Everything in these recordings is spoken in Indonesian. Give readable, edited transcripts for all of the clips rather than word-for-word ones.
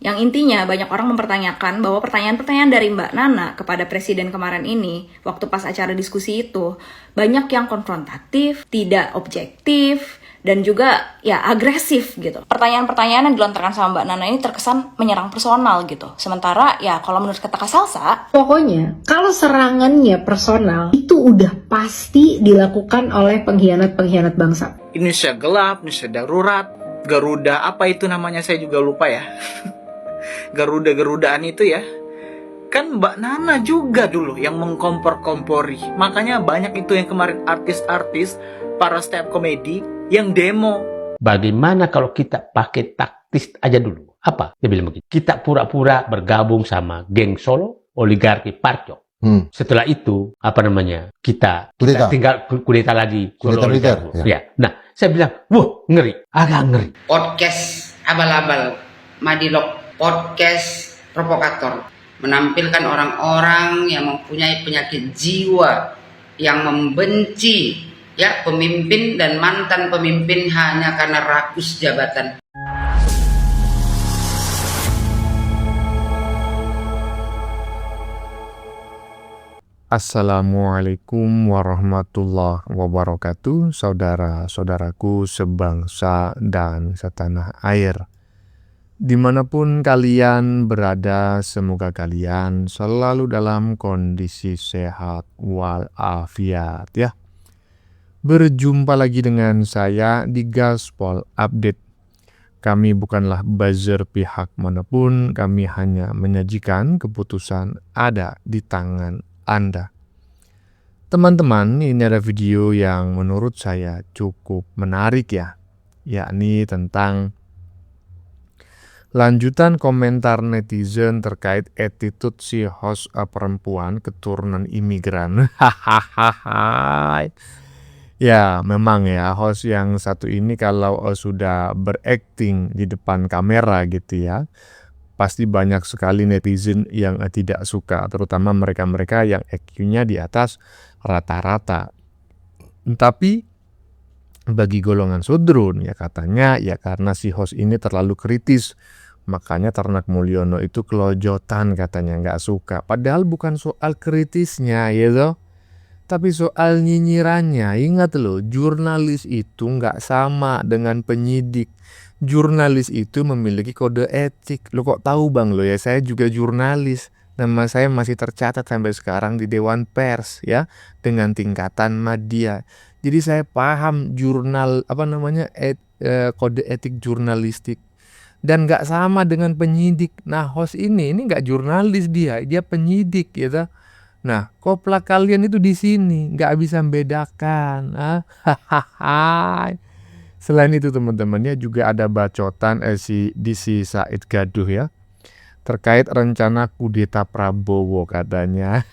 Yang intinya banyak orang mempertanyakan bahwa pertanyaan-pertanyaan dari Mbak Nana kepada Presiden kemarin ini, waktu pas acara diskusi itu, banyak yang konfrontatif, tidak objektif, dan juga ya agresif gitu. Pertanyaan-pertanyaan yang dilontarkan sama Mbak Nana ini terkesan menyerang personal gitu. Sementara ya kalau menurut kata Kak Salsa, pokoknya kalau serangannya personal itu udah pasti dilakukan oleh pengkhianat-pengkhianat bangsa. Indonesia gelap, Indonesia darurat, Garuda apa itu namanya saya juga lupa ya. Garuda-garudaan itu ya. Kan Mbak Nana juga dulu yang mengkompor-kompori. Makanya banyak itu yang kemarin artis-artis, para stand up komedi yang demo. Bagaimana kalau kita pakai taktis aja dulu? Apa? Dia bilang begitu. Kita pura-pura bergabung sama geng Solo, oligarki Parcok. Setelah itu, kita tinggal kudeta lagi. Kudeta militer. Ya. Nah, saya bilang, wah, ngeri. Agak ngeri. Podcast abal-abal, Madilog, podcast provokator, menampilkan orang-orang yang mempunyai penyakit jiwa, yang membenci ya pemimpin dan mantan pemimpin hanya karena rakus jabatan. Assalamualaikum warahmatullahi wabarakatuh, saudara-saudaraku sebangsa dan setanah air. Dimanapun kalian berada, semoga kalian selalu dalam kondisi sehat walafiat ya. Berjumpa lagi dengan saya di Gaspol Update. Kami bukanlah buzzer pihak manapun, kami hanya menyajikan keputusan ada di tangan Anda. Teman-teman, ini ada video yang menurut saya cukup menarik ya, yakni tentang lanjutan komentar netizen terkait attitude si host perempuan keturunan imigran. Ya, memang ya, host yang satu ini kalau sudah berakting di depan kamera gitu ya, pasti banyak sekali netizen yang tidak suka, terutama mereka-mereka yang IQ-nya di atas rata-rata. Tapi bagi golongan sudrun ya katanya ya karena si host ini terlalu kritis, makanya Ternak Mulyono itu kelojotan katanya, nggak suka. Padahal bukan soal kritisnya gitu, tapi soal nyinyirannya. Ingat loh, jurnalis itu nggak sama dengan penyidik. Jurnalis itu memiliki kode etik. Lo kok tahu bang lo ya, saya juga jurnalis. Nama saya masih tercatat sampai sekarang di Dewan Pers ya, dengan tingkatan madya. Jadi saya paham kode etik jurnalistik. Dan nggak sama dengan penyidik. Nah host ini nggak jurnalis dia penyidik gitu. Nah koplak kalian itu di sini nggak bisa membedakan. Selain itu teman-temannya juga ada bacotan si Said Gaduh ya, terkait rencana kudeta Prabowo katanya.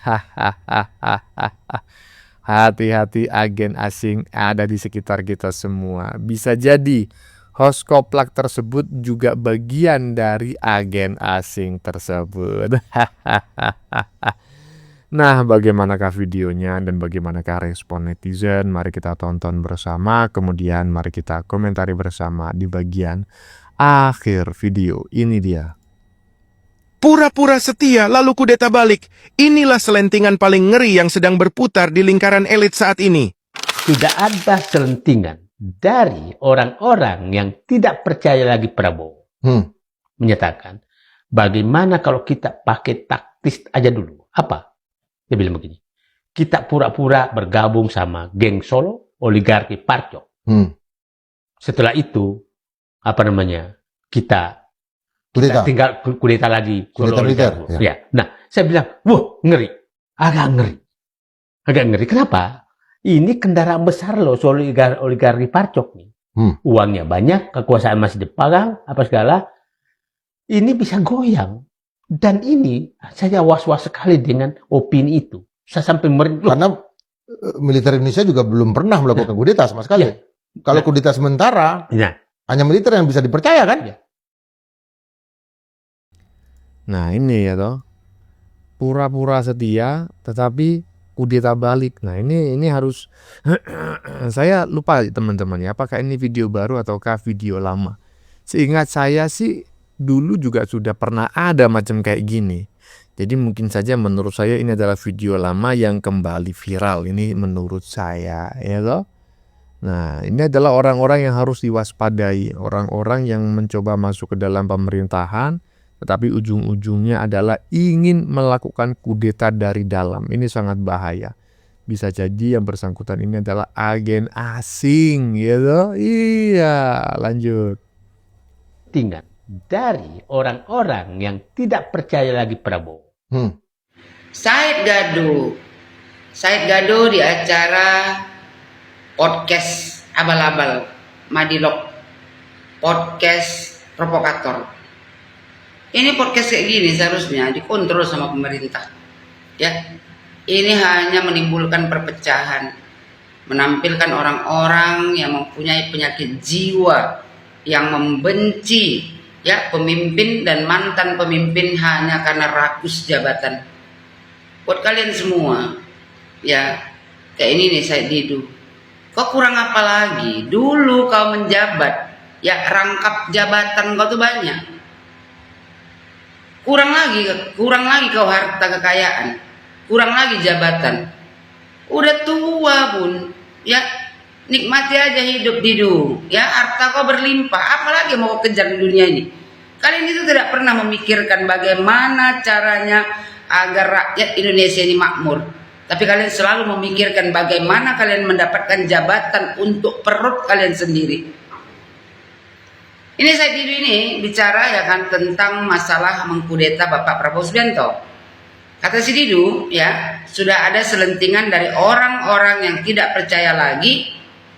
Hati-hati agen asing ada di sekitar kita semua. Bisa jadi host koplak tersebut juga bagian dari agen asing tersebut. Nah, bagaimanakah videonya dan bagaimanakah respon netizen? Mari kita tonton bersama, kemudian mari kita komentari bersama di bagian akhir video. Ini dia. Pura-pura setia lalu kudeta balik. Inilah selentingan paling ngeri yang sedang berputar di lingkaran elit saat ini. Tidak ada selentingan dari orang-orang yang tidak percaya lagi Prabowo. Menyatakan, bagaimana kalau kita pakai taktis aja dulu? Apa? Dia bilang begini, kita pura-pura bergabung sama geng Solo, oligarki Parcok. Setelah itu, kita tinggal kudeta lagi. Kudeta militer. Ya. Nah, saya bilang, wah, ngeri. Agak ngeri. Kenapa? Ini kendaraan besar loh, oligarki Parcok nih. Uangnya banyak, kekuasaan masih dipegang, apa segala. Ini bisa goyang. Dan ini saya was-was sekali dengan opini itu. Saya sampai karena militer Indonesia juga belum pernah melakukan kudeta sama sekali. Kalau kudeta sementara, hanya militer yang bisa dipercaya kan? Nah ini ya toh, pura-pura setia tetapi kudeta balik. Nah ini harus saya lupa teman-teman ya, apakah ini video baru ataukah video lama. Seingat saya sih dulu juga sudah pernah ada macam kayak gini. Jadi mungkin saja menurut saya ini adalah video lama yang kembali viral. Ini menurut saya, ya toh. Nah, ini adalah orang-orang yang harus diwaspadai, orang-orang yang mencoba masuk ke dalam pemerintahan, tetapi ujung-ujungnya adalah ingin melakukan kudeta dari dalam. Ini sangat bahaya. Bisa jadi yang bersangkutan ini adalah agen asing, ya toh. Iya, lanjut. Tinggal dari orang-orang yang tidak percaya lagi Prabowo. Said Gaduh di acara podcast abal-abal Madilog, podcast provokator. Ini podcast kayak gini seharusnya dikontrol sama pemerintah. Ya, ini hanya menimbulkan perpecahan, menampilkan orang-orang yang mempunyai penyakit jiwa, yang membenci ya pemimpin dan mantan pemimpin hanya karena rakus jabatan. Buat kalian semua, ya kayak ini nih Said Didu, kau kurang apa lagi? Dulu kau menjabat, ya rangkap jabatan kau tuh banyak. Kurang lagi kau harta kekayaan, kurang lagi jabatan. Udah tua pun, ya nikmati aja hidup Didu, ya harta kau berlimpah, apalagi mau kejar di dunia ini. Kalian itu tidak pernah memikirkan bagaimana caranya agar rakyat Indonesia ini makmur, tapi kalian selalu memikirkan bagaimana kalian mendapatkan jabatan untuk perut kalian sendiri. Ini saya Didu ini bicara ya kan tentang masalah mengkudeta Bapak Prabowo Subianto. Kata si Didu, ya sudah ada selentingan dari orang-orang yang tidak percaya lagi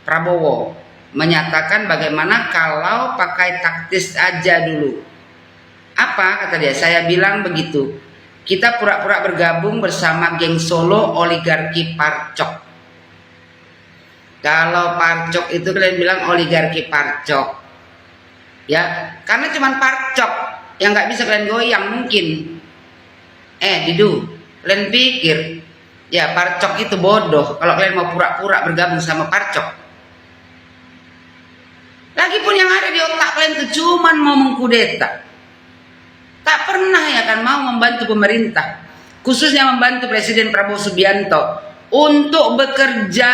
Prabowo, menyatakan bagaimana kalau pakai taktis aja dulu. Apa kata dia? Saya bilang begitu. Kita pura-pura bergabung bersama geng Solo oligarki Parcok. Kalau Parcok itu kalian bilang oligarki Parcok, ya karena cuman Parcok yang nggak bisa kalian goyang mungkin. Didu, kalian pikir ya Parcok itu bodoh kalau kalian mau pura-pura bergabung sama Parcok. Lagipun yang ada di otak kalian itu cuman mau mengkudeta. Tak pernah ya kan mau membantu pemerintah, khususnya membantu Presiden Prabowo Subianto untuk bekerja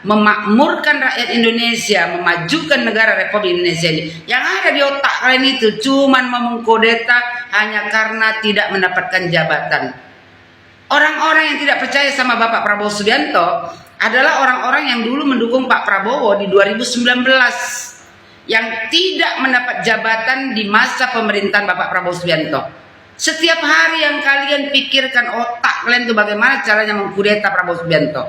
memakmurkan rakyat Indonesia, memajukan negara Republik Indonesia ini. Yang ada di otak kalian itu cuman mau mengkudeta hanya karena tidak mendapatkan jabatan. Orang-orang yang tidak percaya sama Bapak Prabowo Subianto adalah orang-orang yang dulu mendukung Pak Prabowo di 2019. Yang tidak mendapat jabatan di masa pemerintahan Bapak Prabowo Subianto. Setiap hari yang kalian pikirkan otak kalian itu bagaimana caranya mengkudeta Prabowo Subianto.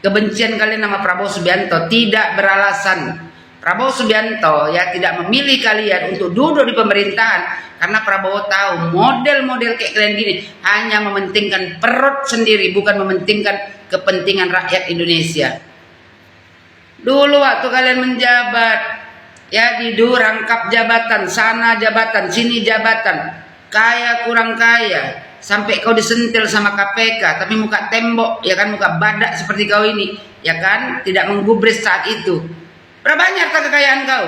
Kebencian kalian sama Prabowo Subianto tidak beralasan. Prabowo Subianto ya tidak memilih kalian untuk duduk di pemerintahan karena Prabowo tahu model-model kayak kalian gini hanya mementingkan perut sendiri, bukan mementingkan kepentingan rakyat Indonesia. Dulu waktu kalian menjabat, ya Didu rangkap jabatan, sana jabatan, sini jabatan, kaya kurang kaya, sampai kau disentil sama KPK, tapi muka tembok, ya kan muka badak seperti kau ini, ya kan tidak menggubris saat itu. Berapa banyak harta kekayaan kau?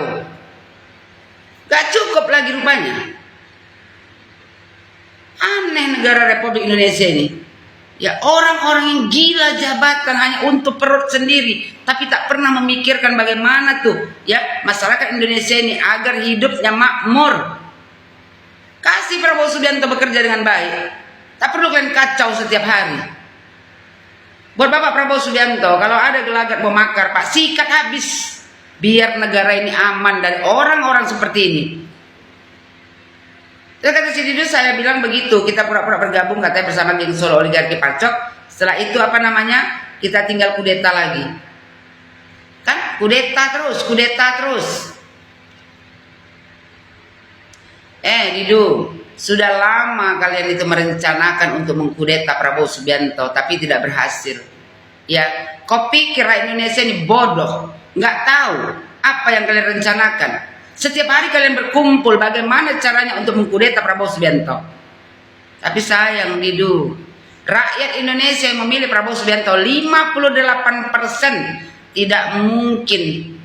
Gak cukup lagi rupanya. Aneh negara Republik Indonesia ini. Ya orang-orang yang gila jabatan hanya untuk perut sendiri, tapi tak pernah memikirkan bagaimana tuh ya masyarakat Indonesia ini agar hidupnya makmur. Kasih Prabowo Subianto bekerja dengan baik, tak perlu kalian kacau setiap hari. Buat Bapak Prabowo Subianto, kalau ada gelagat mau makar, Pak sikat habis, biar negara ini aman dari orang-orang seperti ini. Terus kata si Didu, saya bilang begitu, kita pura-pura bergabung katanya bersama geng Solo oligarki Parcok. Setelah itu apa namanya, kita tinggal kudeta lagi. Kan kudeta terus. Didu, sudah lama kalian itu merencanakan untuk mengkudeta Prabowo Subianto, tapi tidak berhasil. Ya, kau pikir rakyat Indonesia ini bodoh, nggak tahu apa yang kalian rencanakan. Setiap hari kalian berkumpul bagaimana caranya untuk mengkudeta Prabowo Subianto. Tapi sayang Didu, rakyat Indonesia yang memilih Prabowo Subianto 58% tidak mungkin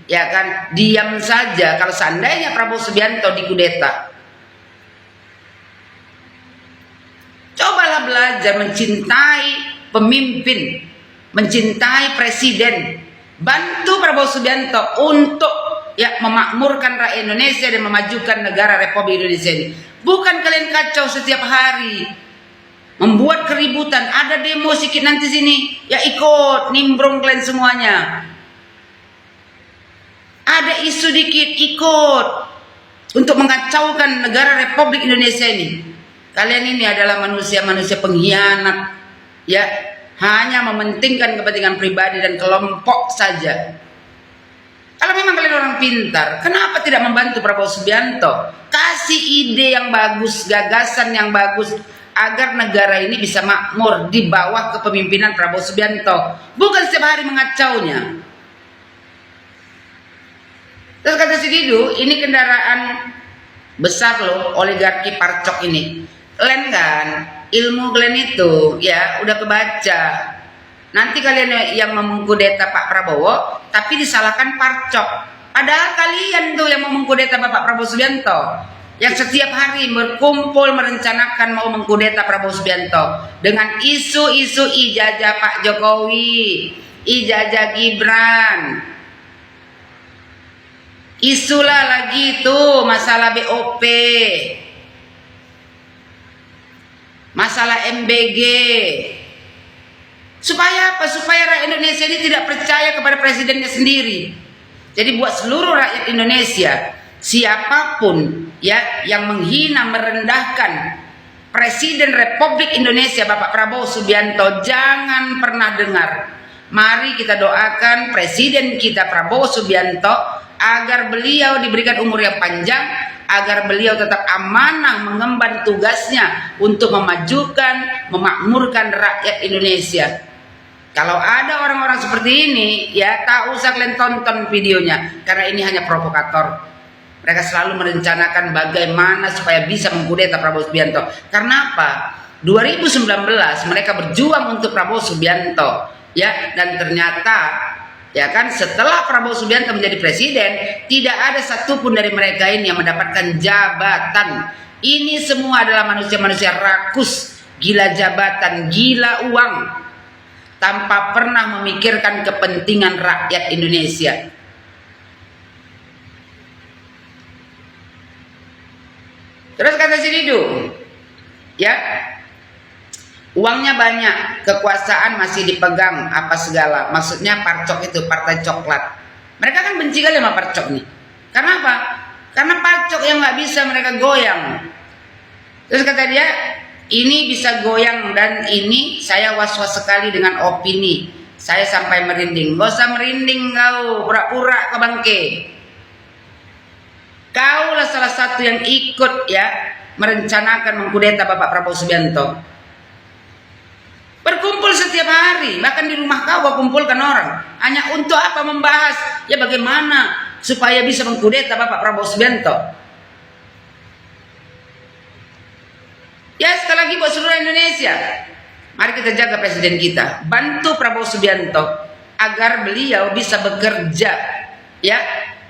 ya kan diam saja kalau seandainya Prabowo Subianto dikudeta. belajar mencintai pemimpin, mencintai presiden. Bantu Prabowo Subianto untuk memakmurkan rakyat Indonesia dan memajukan negara Republik Indonesia ini. Bukan kalian kacau setiap hari, membuat keributan. Ada demo sedikit nanti sini, ya ikut, nimbrung kalian semuanya. Ada isu dikit, ikut untuk mengacaukan negara Republik Indonesia ini. Kalian ini adalah manusia-manusia pengkhianat, ya, hanya mementingkan kepentingan pribadi dan kelompok saja. Kalau memang kalian orang pintar, kenapa tidak membantu Prabowo Subianto? Kasih ide yang bagus, gagasan yang bagus, agar negara ini bisa makmur di bawah kepemimpinan Prabowo Subianto. Bukan setiap hari mengacaunya. Terus kata si Didu, ini kendaraan besar loh, oligarki parcok ini. Kalian kan, ilmu kalian itu ya udah kebaca. Nanti kalian yang mengkudeta Pak Prabowo, tapi disalahkan parcok. Padahal kalian tuh yang mau mengkudeta Bapak Prabowo Subianto, yang setiap hari berkumpul merencanakan mau mengkudeta Prabowo Subianto dengan isu-isu ijazah Pak Jokowi, ijazah Gibran. Isulah lagi tuh masalah BOP, masalah MBG. Supaya apa? Supaya rakyat Indonesia ini tidak percaya kepada presidennya sendiri. Jadi buat seluruh rakyat Indonesia, siapapun ya yang menghina, merendahkan Presiden Republik Indonesia Bapak Prabowo Subianto, jangan pernah dengar. Mari kita doakan Presiden kita Prabowo Subianto agar beliau diberikan umur yang panjang, agar beliau tetap amanah mengemban tugasnya untuk memajukan, memakmurkan rakyat Indonesia. Kalau ada orang-orang seperti ini, ya tak usah kalian tonton videonya, karena ini hanya provokator. Mereka selalu merencanakan bagaimana supaya bisa mengkudeta Prabowo Subianto. Karena apa? 2019 mereka berjuang untuk Prabowo Subianto, ya, dan ternyata ya kan setelah Prabowo Subianto menjadi presiden, tidak ada satupun dari mereka ini yang mendapatkan jabatan. Ini semua adalah manusia-manusia rakus, gila jabatan, gila uang, tanpa pernah memikirkan kepentingan rakyat Indonesia. Terus kata si Didu, ya, uangnya banyak, kekuasaan masih dipegang apa segala. Maksudnya parcok itu, partai coklat. Mereka kan benci kali sama parcok nih. Karena apa? Karena parcok yang nggak bisa mereka goyang. Terus kata dia, ini bisa goyang dan ini saya was-was sekali dengan opini. Saya sampai merinding. Gak usah merinding kau, pura-pura ke bangke. Kaulah salah satu yang ikut ya merencanakan mengkudeta Bapak Prabowo Subianto. Berkumpul setiap hari, bahkan di rumah kau kumpulkan orang. Hanya untuk apa? Membahas ya bagaimana supaya bisa mengkudeta Bapak Prabowo Subianto. Ya sekali lagi buat seluruh Indonesia, mari kita jaga presiden kita, bantu Prabowo Subianto agar beliau bisa bekerja, ya,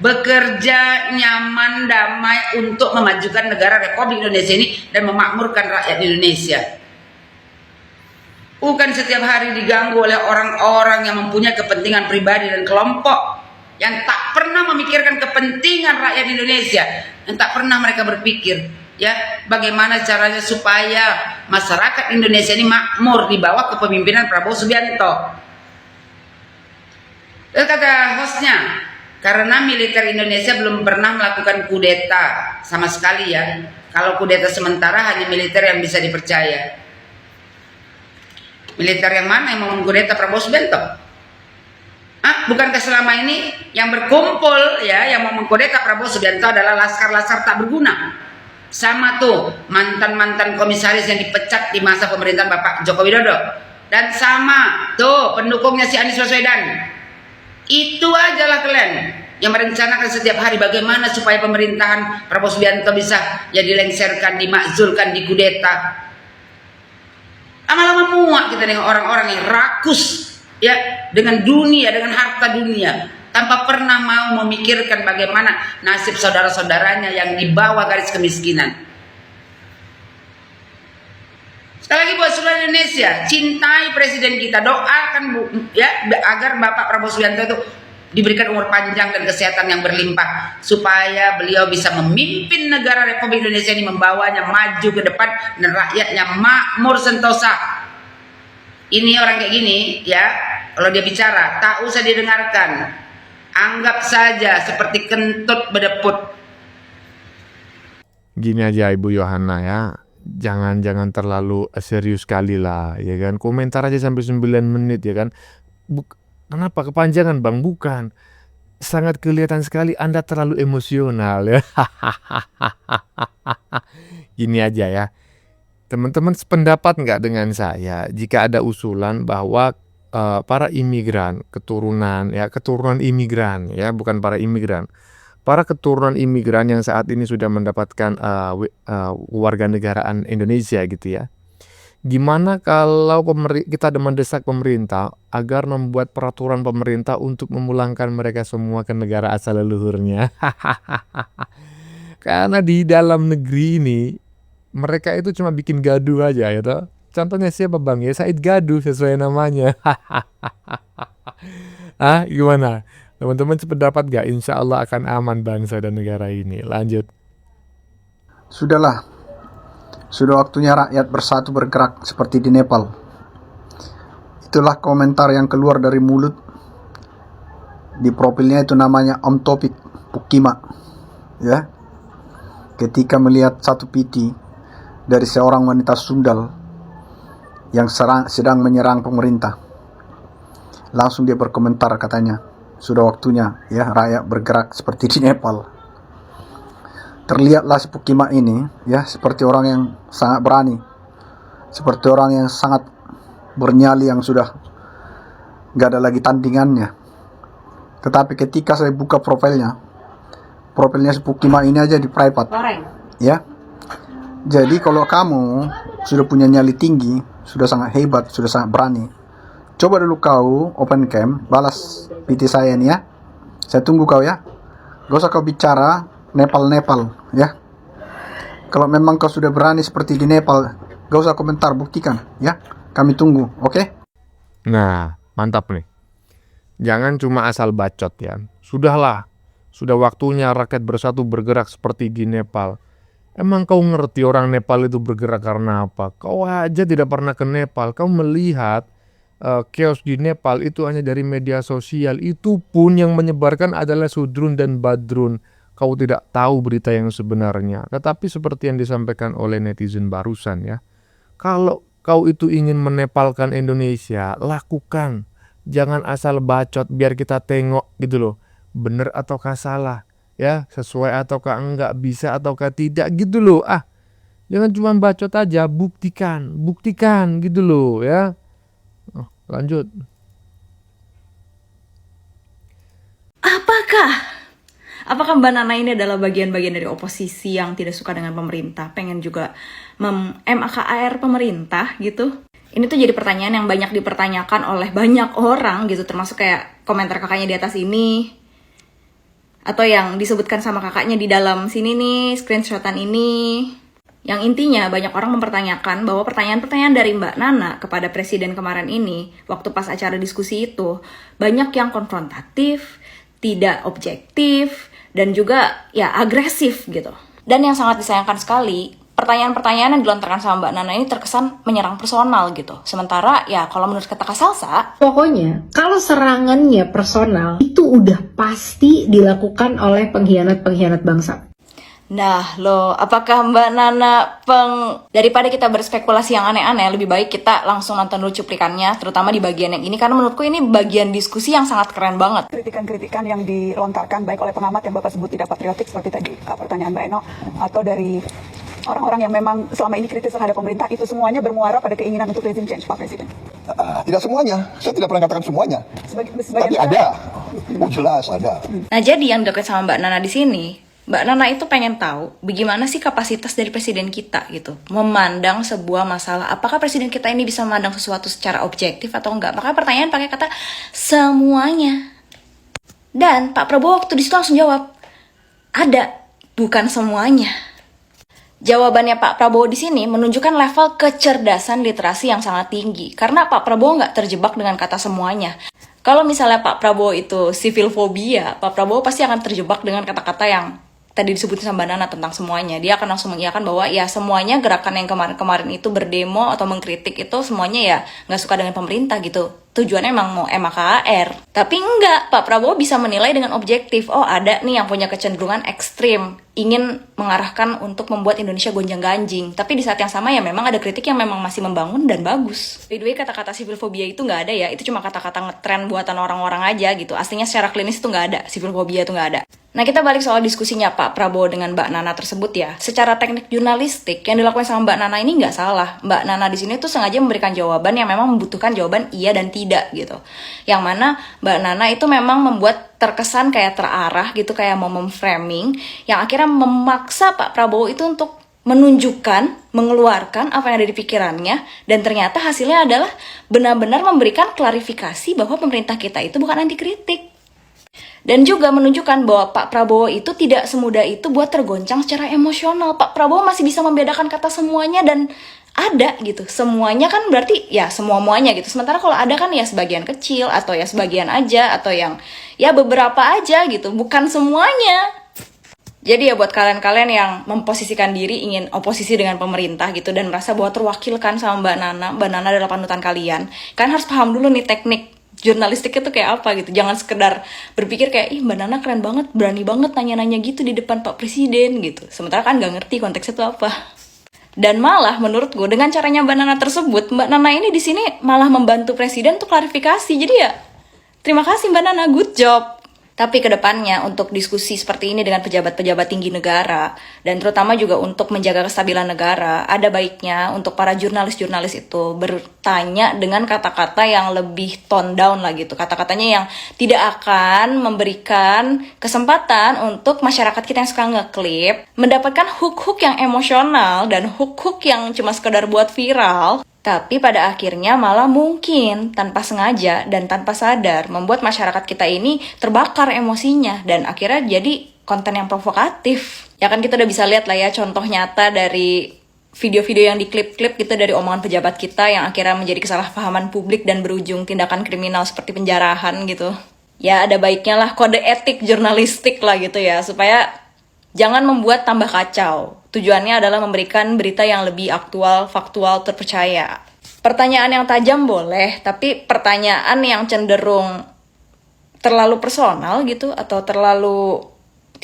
bekerja nyaman, damai untuk memajukan negara Republik Indonesia ini dan memakmurkan rakyat Indonesia. Bukan setiap hari diganggu oleh orang-orang yang mempunyai kepentingan pribadi dan kelompok, yang tak pernah memikirkan kepentingan rakyat Indonesia, yang tak pernah mereka berpikir ya bagaimana caranya supaya masyarakat Indonesia ini makmur di bawah kepemimpinan Prabowo Subianto. Terus kata hostnya, karena militer Indonesia belum pernah melakukan kudeta sama sekali ya. Kalau kudeta sementara hanya militer yang bisa dipercaya. Militer yang mana yang mau mengkudeta Prabowo Subianto? Bukankah selama ini yang berkumpul ya yang mau mengkudeta Prabowo Subianto adalah laskar-laskar tak berguna? Sama tuh mantan-mantan komisaris yang dipecat di masa pemerintahan Bapak Joko Widodo. Dan sama tuh pendukungnya si Anies Baswedan. Itu ajalah kalian yang merencanakan setiap hari bagaimana supaya pemerintahan Prabowo Subianto bisa ya dilengsarkan, dimakzulkan, dikudeta. Lama-lama muak kita dengan orang-orang yang rakus ya dengan dunia, dengan harta dunia, tanpa pernah mau memikirkan bagaimana nasib saudara-saudaranya yang di bawah garis kemiskinan. Sekali lagi buat seluruh Indonesia, cintai presiden kita, doakan agar Bapak Prabowo Subianto itu diberikan umur panjang dan kesehatan yang berlimpah supaya beliau bisa memimpin negara Republik Indonesia ini, membawanya maju ke depan dan rakyatnya makmur sentosa. Ini orang kayak gini ya, kalau dia bicara tak usah didengarkan, anggap saja seperti kentut bedeput. Gini aja Ibu Yohana ya, jangan terlalu serius sekali lah ya kan, komentar aja sampai 9 menit ya kan. Kenapa kepanjangan Bang? Bukan, sangat kelihatan sekali Anda terlalu emosional ya. Gini aja ya, teman-teman sependapat nggak dengan saya jika ada usulan bahwa para imigran keturunan imigran ya, bukan para imigran, para keturunan imigran yang saat ini sudah mendapatkan warganegaraan Indonesia gitu ya. Gimana kalau kita mendesak pemerintah agar membuat peraturan pemerintah untuk memulangkan mereka semua ke negara asal leluhurnya? Karena di dalam negeri ini mereka itu cuma bikin gaduh aja ya toh. Contohnya siapa Bang ya? Said Gaduh sesuai namanya. Gimana? Teman-teman sependapat gak? Insya Allah akan aman bangsa dan negara ini. Lanjut. Sudahlah, sudah waktunya rakyat bersatu bergerak seperti di Nepal. Itulah komentar yang keluar dari mulut. Di profilnya itu namanya Om Topik Pukima. Ya, ketika melihat satu piti dari seorang wanita Sundal yang sedang menyerang pemerintah, langsung dia berkomentar, katanya, sudah waktunya ya rakyat bergerak seperti di Nepal. Terlihatlah si Pukima ini ya seperti orang yang sangat berani, seperti orang yang sangat bernyali yang sudah gak ada lagi tandingannya. Tetapi ketika saya buka profilnya si Pukima ini aja di private ya. Jadi kalau kamu sudah punya nyali tinggi, sudah sangat hebat, sudah sangat berani, coba dulu kau open cam, balas PT saya ini ya. Saya tunggu kau ya. Gak usah kau bicara Nepal ya. Kalau memang kau sudah berani seperti di Nepal, gak usah komentar, buktikan ya. Kami tunggu, oke? Nah, mantap nih. Jangan cuma asal bacot ya. Sudahlah, sudah waktunya rakyat bersatu bergerak seperti di Nepal. Emang kau ngerti orang Nepal itu bergerak karena apa? Kau aja tidak pernah ke Nepal. Kau melihat chaos di Nepal itu hanya dari media sosial. Itu pun yang menyebarkan adalah Sudrun dan Badrun. Kau tidak tahu berita yang sebenarnya. Tetapi seperti yang disampaikan oleh netizen barusan ya. Kalau kau itu ingin menepalkan Indonesia, lakukan. Jangan asal bacot biar kita tengok gitu loh. Bener ataukah salah? Ya, sesuai ataukah enggak, bisa ataukah tidak gitu loh. Jangan cuma bacot aja, buktikan gitu loh ya. Lanjut. Apakah Mbak Nana ini adalah bagian-bagian dari oposisi yang tidak suka dengan pemerintah, pengen juga MAKR pemerintah gitu? Ini tuh jadi pertanyaan yang banyak dipertanyakan oleh banyak orang gitu, termasuk kayak komentar kakaknya di atas ini, atau yang disebutkan sama kakaknya di dalam sini nih, screenshotan ini. Yang intinya banyak orang mempertanyakan bahwa pertanyaan-pertanyaan dari Mbak Nana kepada presiden kemarin ini, waktu pas acara diskusi itu, banyak yang konfrontatif, tidak objektif, dan juga ya agresif gitu. Dan yang sangat disayangkan sekali, pertanyaan-pertanyaan yang dilontarkan sama Mbak Nana ini terkesan menyerang personal gitu. Sementara ya kalau menurut kata Kak Salsa, pokoknya kalau serangannya personal itu udah pasti dilakukan oleh pengkhianat-pengkhianat bangsa. nah loh, apakah Mbak Nana daripada kita berspekulasi yang aneh-aneh, lebih baik kita langsung nonton dulu cuplikannya, terutama di bagian yang ini, karena menurutku ini bagian diskusi yang sangat keren banget. Kritikan-kritikan yang dilontarkan baik oleh pengamat yang Bapak sebut tidak patriotik seperti tadi pertanyaan Mbak Eno, atau dari orang-orang yang memang selama ini kritis terhadap pemerintah, itu semuanya bermuara pada keinginan untuk regime change, Pak Presiden? Tidak semuanya, saya tidak pernah katakan semuanya. Tapi ada, jelas ada. Nah jadi yang dekat sama Mbak Nana di sini, Mbak Nana itu pengen tahu bagaimana sih kapasitas dari presiden kita gitu, memandang sebuah masalah. Apakah presiden kita ini bisa memandang sesuatu secara objektif atau enggak? Maka pertanyaan pakai kata semuanya. Dan Pak Prabowo waktu di situ langsung jawab, ada, bukan semuanya. Jawabannya Pak Prabowo di sini menunjukkan level kecerdasan literasi yang sangat tinggi. Karena Pak Prabowo nggak terjebak dengan kata semuanya. Kalau misalnya Pak Prabowo itu civil phobia, Pak Prabowo pasti akan terjebak dengan kata-kata yang tadi disebutin sama Mbak Nana tentang semuanya. Dia akan langsung mengiyakan bahwa ya semuanya gerakan yang kemarin-kemarin itu berdemo atau mengkritik itu semuanya ya nggak suka dengan pemerintah gitu. Tujuannya emang mau MAKR. Tapi enggak, Pak Prabowo bisa menilai dengan objektif. Oh, ada nih yang punya kecenderungan ekstrim, ingin mengarahkan untuk membuat Indonesia gonjang-ganjing. Tapi di saat yang sama ya memang ada kritik yang memang masih membangun dan bagus. By the way, kata-kata civil phobia itu nggak ada ya. Itu cuma kata-kata ngetren buatan orang-orang aja gitu. Aslinya secara klinis itu nggak ada. Civil phobia itu nggak ada. Nah, kita balik soal diskusinya Pak Prabowo dengan Mbak Nana tersebut ya. Secara teknik jurnalistik, yang dilakukan sama Mbak Nana ini nggak salah. Mbak Nana di sini tuh sengaja memberikan jawaban yang memang membutuhkan jawaban iya dan tidak gitu. Yang mana Mbak Nana itu memang membuat terkesan kayak terarah gitu, kayak mau memframing, yang akhirnya memaksa Pak Prabowo itu untuk menunjukkan, mengeluarkan apa yang ada di pikirannya, dan ternyata hasilnya adalah benar-benar memberikan klarifikasi bahwa pemerintah kita itu bukan anti kritik. Dan juga menunjukkan bahwa Pak Prabowo itu tidak semudah itu buat tergoncang secara emosional. Pak Prabowo masih bisa membedakan kata semuanya dan ada gitu. Semuanya kan berarti ya semua-muanya gitu. Sementara kalau ada kan ya sebagian kecil atau ya sebagian aja atau yang ya beberapa aja gitu. Bukan semuanya. Jadi ya buat kalian-kalian yang memposisikan diri ingin oposisi dengan pemerintah gitu dan merasa bahwa terwakilkan sama Mbak Nana adalah panutan kalian. Kalian harus paham dulu nih teknik jurnalistik itu kayak apa gitu. Jangan sekedar berpikir kayak, ih Mbak Nana keren banget, berani banget nanya-nanya gitu di depan Pak Presiden gitu. Sementara kan gak ngerti konteksnya itu apa. Dan malah menurut gue dengan caranya Mbak Nana tersebut, Mbak Nana ini di sini malah membantu Presiden untuk klarifikasi. Jadi ya, terima kasih Mbak Nana, good job. Tapi kedepannya untuk diskusi seperti ini dengan pejabat-pejabat tinggi negara dan terutama juga untuk menjaga kestabilan negara, ada baiknya untuk para jurnalis-jurnalis itu bertanya dengan kata-kata yang lebih tone down lah gitu. Kata-katanya yang tidak akan memberikan kesempatan untuk masyarakat kita yang suka ngeklip mendapatkan hook-hook yang emosional dan hook-hook yang cuma sekedar buat viral. Tapi pada akhirnya malah mungkin tanpa sengaja dan tanpa sadar membuat masyarakat kita ini terbakar emosinya dan akhirnya jadi konten yang provokatif. Ya kan kita udah bisa lihat lah ya contoh nyata dari video-video yang diklip-klip gitu dari omongan pejabat kita yang akhirnya menjadi kesalahpahaman publik dan berujung tindakan kriminal seperti penjarahan gitu. Ya ada baiknya lah kode etik jurnalistik lah gitu ya supaya jangan membuat tambah kacau. Tujuannya adalah memberikan berita yang lebih aktual, faktual, terpercaya. Pertanyaan yang tajam boleh, tapi pertanyaan yang cenderung terlalu personal gitu atau terlalu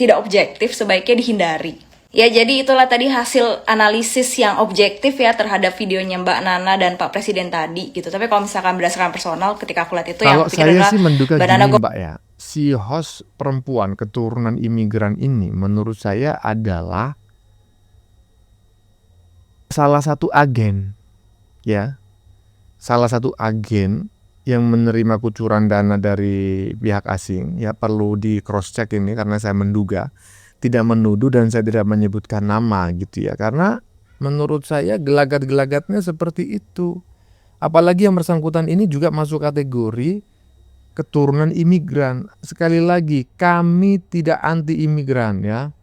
tidak objektif sebaiknya dihindari. Ya jadi itulah tadi hasil analisis yang objektif ya terhadap videonya Mbak Nana dan Pak Presiden tadi gitu. Tapi kalau misalkan berdasarkan personal ketika aku lihat itu kalau yang pikir adalah saya sih menduga Mbak Nana gini Mbak ya, si host perempuan keturunan imigran ini menurut saya adalah salah satu agen ya, salah satu agen yang menerima kucuran dana dari pihak asing ya. Perlu di cross check ini karena saya menduga, tidak menuduh dan saya tidak menyebutkan nama gitu ya, karena menurut saya gelagat-gelagatnya seperti itu. Apalagi yang bersangkutan ini juga masuk kategori keturunan imigran. Sekali lagi, kami tidak anti imigran ya.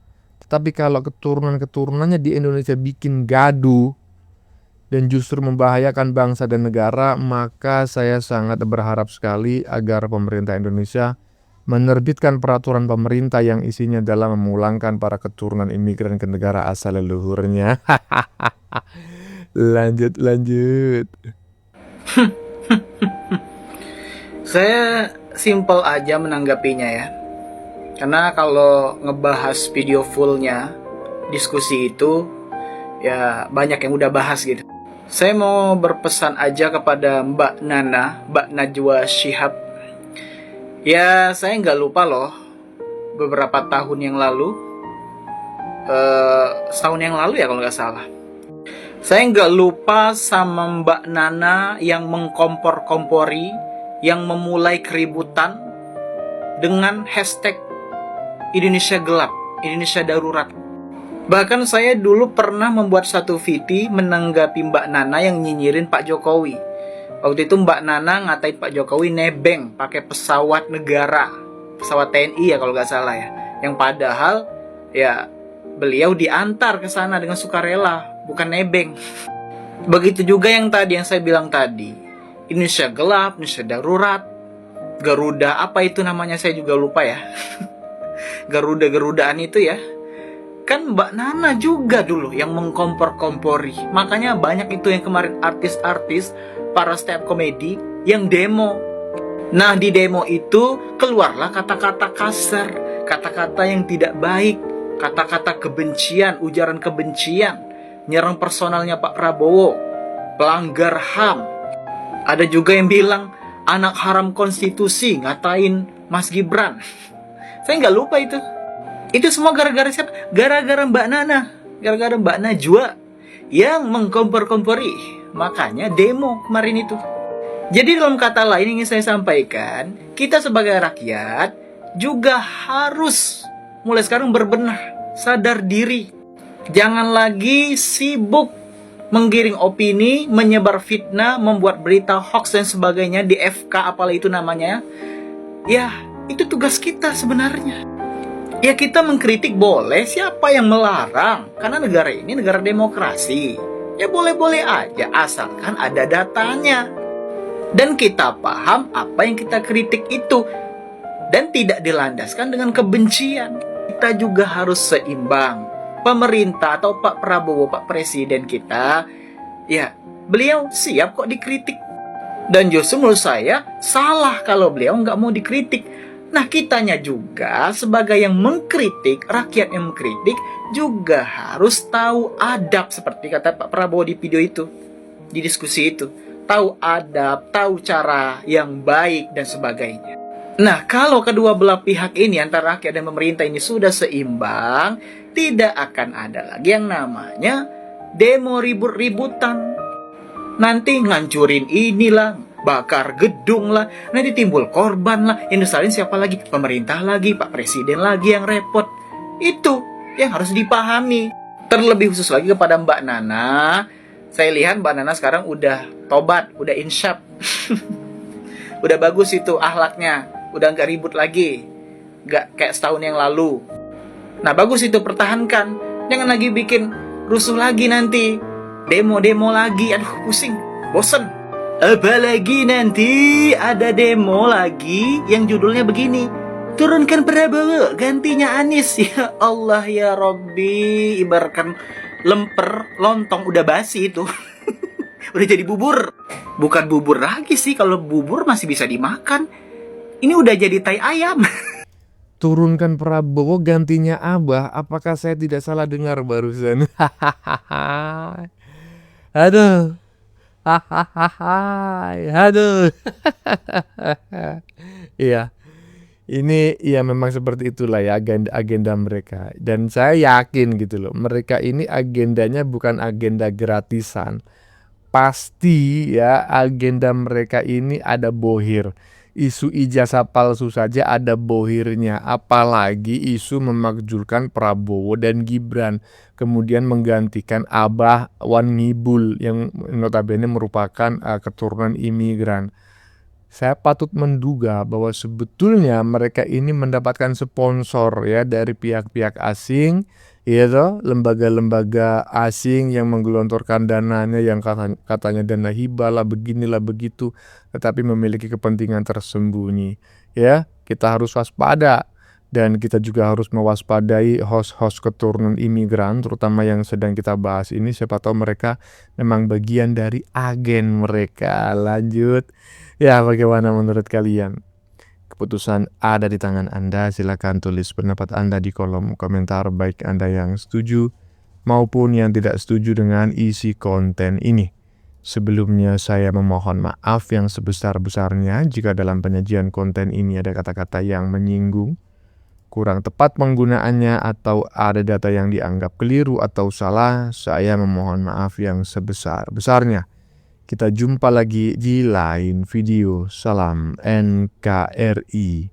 Tapi kalau keturunan-keturunannya di Indonesia bikin gaduh dan justru membahayakan bangsa dan negara, maka saya sangat berharap sekali agar pemerintah Indonesia menerbitkan peraturan pemerintah yang isinya adalah memulangkan para keturunan imigran ke negara asal leluhurnya. Lanjut. Saya simpel aja menanggapinya ya. Karena kalau ngebahas video fullnya diskusi itu ya banyak yang udah bahas gitu. Saya mau berpesan aja kepada Mbak Nana, Mbak Najwa Shihab. Ya saya nggak lupa loh beberapa tahun yang lalu, setahun yang lalu ya kalau nggak salah. Saya nggak lupa sama Mbak Nana yang mengkompor-kompori, yang memulai keributan dengan hashtag Indonesia Gelap, Indonesia Darurat. Bahkan saya dulu pernah membuat satu VT menanggapi Mbak Nana yang nyinyirin Pak Jokowi. Waktu itu Mbak Nana ngatain Pak Jokowi nebeng pakai pesawat negara, pesawat TNI ya kalau nggak salah ya. Yang padahal ya beliau diantar ke sana dengan sukarela, bukan nebeng. Begitu juga yang saya bilang tadi. Indonesia gelap, Indonesia darurat. Garuda apa itu namanya saya juga lupa ya. Garuda-garudaan itu ya. Kan Mbak Nana juga dulu yang mengkompor-kompori. Makanya banyak itu yang kemarin artis-artis, para stand up comedy yang demo. Nah, di demo itu keluarlah kata-kata kasar, kata-kata yang tidak baik, kata-kata kebencian, ujaran kebencian, nyerang personalnya Pak Prabowo, pelanggar HAM. Ada juga yang bilang anak haram konstitusi, ngatain Mas Gibran. Saya nggak lupa itu. Itu semua gara-gara siapa? Gara-gara Mbak Nana, gara-gara Mbak Najwa yang mengkompor-kompori. Makanya demo kemarin itu. Jadi dalam kata lain ingin saya sampaikan, kita sebagai rakyat juga harus mulai sekarang berbenah, sadar diri. Jangan lagi sibuk menggiring opini, menyebar fitnah, membuat berita hoax dan sebagainya di FK apalah itu namanya. Ya, itu tugas kita sebenarnya. Ya kita mengkritik boleh, siapa yang melarang? Karena negara ini negara demokrasi. Ya boleh-boleh aja, asalkan ada datanya. Dan kita paham apa yang kita kritik itu. Dan tidak dilandaskan dengan kebencian. Kita juga harus seimbang. Pemerintah atau Pak Prabowo, Pak Presiden kita, ya beliau siap kok dikritik. Dan justru menurut saya, salah kalau beliau nggak mau dikritik. Nah, kitanya juga sebagai yang mengkritik, rakyat yang mengkritik, juga harus tahu adab seperti kata Pak Prabowo di video itu, di diskusi itu. Tahu adab, tahu cara yang baik dan sebagainya. Nah, kalau kedua belah pihak ini antara rakyat dan pemerintah ini sudah seimbang, tidak akan ada lagi yang namanya demo ribut-ributan. Nanti ngancurin inilah, bakar gedung lah, nanti timbul korban lah, yang disalin siapa lagi? Pemerintah lagi, Pak Presiden lagi yang repot. Itu yang harus dipahami. Terlebih khusus lagi kepada Mbak Nana. Saya lihat Mbak Nana sekarang udah tobat, udah insyaf. Udah bagus itu akhlaknya, udah nggak ribut lagi, nggak kayak setahun yang lalu. Nah bagus itu, pertahankan. Jangan lagi bikin rusuh lagi nanti, demo-demo lagi. Aduh pusing, bosen. Apalagi nanti ada demo lagi yang judulnya begini, turunkan Prabowo, gantinya Anies. Ya Allah ya Robbi, ibaratkan lemper lontong udah basi itu. Udah jadi bubur. Bukan bubur lagi sih, kalau bubur masih bisa dimakan. Ini udah jadi tai ayam. Turunkan Prabowo, gantinya Abah. Apakah saya tidak salah dengar barusan? Aduh. Aduh. Iya. Ini ya memang seperti itulah ya agenda mereka. Dan saya yakin gitu loh, mereka ini agendanya bukan agenda gratisan. Pasti ya agenda mereka ini ada bohir. Isu ijazah palsu saja ada bohirnya, apalagi isu memakzulkan Prabowo dan Gibran, kemudian menggantikan Abah Wan Ngibul yang notabene merupakan keturunan imigran. Saya patut menduga bahwa sebetulnya mereka ini mendapatkan sponsor ya dari pihak-pihak asing, ya lembaga-lembaga asing yang menggelontorkan dananya yang katanya dana hibah lah, beginilah begitu, tetapi memiliki kepentingan tersembunyi. Ya, kita harus waspada. Dan kita juga harus mewaspadai host-host keturunan imigran, terutama yang sedang kita bahas ini. Siapa tahu mereka memang bagian dari agen mereka. Lanjut. Ya, bagaimana menurut kalian? Keputusan ada di tangan Anda. Silakan tulis pendapat Anda di kolom komentar, baik Anda yang setuju maupun yang tidak setuju dengan isi konten ini. Sebelumnya saya memohon maaf yang sebesar-besarnya jika dalam penyajian konten ini ada kata-kata yang menyinggung, kurang tepat penggunaannya, atau ada data yang dianggap keliru atau salah. Saya memohon maaf yang sebesar-besarnya. Kita jumpa lagi di lain video. Salam NKRI.